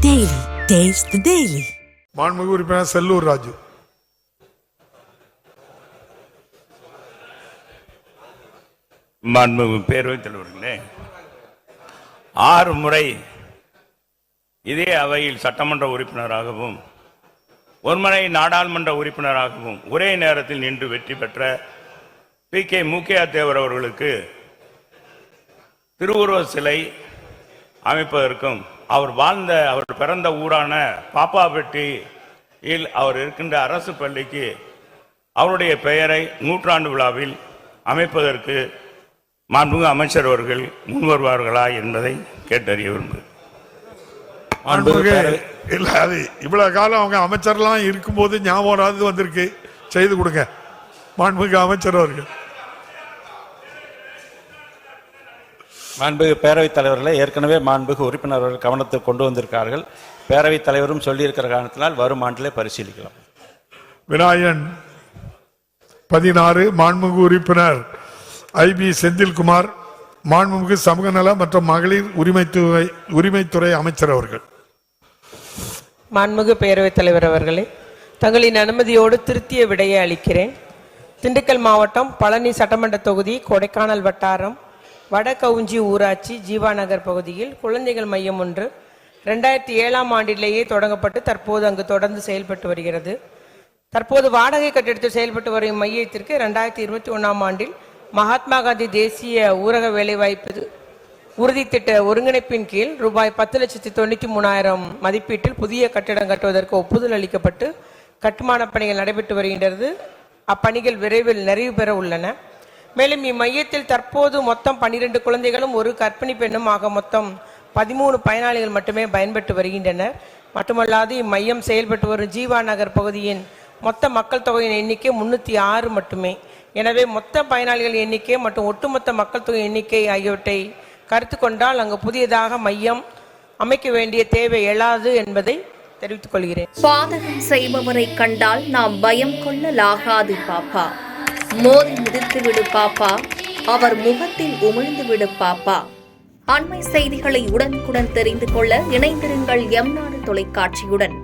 Daily. Taste the Daily. மாண்புமிகு உறுப்பினர் செல்லூர் ராஜு. மாண்புமிகு பேரவைத் தலைவர்களே, 6 முறை இதே அவையில் சட்டமன்ற உறுப்பினராகவும் 1 முறை நாடாளுமன்ற உறுப்பினராகவும் ஒரே நேரத்தில் நின்று வெற்றி பெற்ற PK மூக்கையா தேவர் அவர்களுக்கு திருவுருவ சிலை அமைப்பதற்கும் அவர் பிறந்த ஊரான பாப்பாப்பட்டியில் அவர் இருக்கின்ற அரசு பள்ளிக்கு அவருடைய பெயரை 100ஆண்டு விழாவில் அமைப்பதற்கு மாண்புமிகு அமைச்சர் அவர்கள் முன்வருவார்களா என்பதை கேட்டறிய விரும்புகிறேன். இல்ல, அது இவ்வளவு காலம் அவங்க அமைச்சர்லாம் இருக்கும்போது ஞாபகம் வந்திருக்கு, செய்து கொடுங்க மாண்புமிகு அமைச்சர் அவர்கள். மாண்புமிகு பேரவைத் தலைவர்களை ஏற்கனவே மாண்புமிகு உறுப்பினர்கள் கவனத்துக்கு கொண்டு வந்திருக்கார்கள். பேரவைத் தலைவரும் சொல்லியிருக்கிற காரணத்தினால் வரும் ஆண்டிலே பரிசீலிக்கலாம். விநாயகன் 16 மாண்புமிகு உறுப்பினர் IB செந்தில்குமார் மாண்புமிகு சமூக நல மற்றும் மகளிர் உரிமைத்துறை அமைச்சர் அவர்கள். மாண்புமிகு பேரவைத் தலைவர் அவர்களே, தங்களின் அனுமதியோடு திருத்திய விடையை அளிக்கிறேன். திண்டுக்கல் மாவட்டம் பழனி சட்டமன்ற தொகுதி கொடைக்கானல் வட்டாரம் வடகவுஞ்சி ஊராட்சி ஜீவா நகர் பகுதியில் குழந்தைகள் மையம் ஒன்று 2007ஆம் ஆண்டிலேயே தொடங்கப்பட்டு தற்போது அங்கு தொடர்ந்து செயல்பட்டு வருகிறது. தற்போது வாடகை கட்டிடத்தில் செயல்பட்டு வரும் மையத்திற்கு 2021ஆம் ஆண்டில் மகாத்மா காந்தி தேசிய ஊரக வேலைவாய்ப்பு உறுதி திட்ட ஒருங்கிணைப்பின் கீழ் ரூபாய் 10,93,000 மதிப்பீட்டில் புதிய கட்டிடம் கட்டுவதற்கு ஒப்புதல் அளிக்கப்பட்டு கட்டுமான பணிகள் நடைபெற்று வருகின்றது. அப்பணிகள் விரைவில் நிறைவு பெற உள்ளன. மேலும் இம்மையத்தில் தற்போது மொத்தம் 12 குழந்தைகளும் ஒரு கர்ப்பிணி பெண்ணும் ஆக மொத்தம் 13 பயனாளிகள் மட்டுமே பயன்பெற்று வருகின்றனர். மட்டுமல்லாது இம்மையம் செயல்பட்டு வரும் ஜீவா நகர் பகுதியின் மொத்த மக்கள் தொகையின் எண்ணிக்கை 306 மட்டுமே. எனவே மொத்த பயனாளிகள் எண்ணிக்கை மற்றும் ஒட்டுமொத்த மக்கள் தொகை எண்ணிக்கை ஆகியவற்றை கருத்து கொண்டால் அங்கு புதியதாக மையம் அமைக்க வேண்டிய தேவை எழாது என்பதை தெரிவித்துக் கொள்கிறேன். பாதகம் செய்பவரை கண்டால் நாம் பயம் கொள்ளலாகாது பாப்பா. மோதி மிதித்து விடு பாப்பா, அவர் முகத்தில் உமிழ்ந்து விடு பாப்பா. அண்மை செய்திகளை உடனுக்குடன் தெரிந்து கொள்ள இணைந்திருங்கள் எம் நாடு தொலைக்காட்சியுடன்.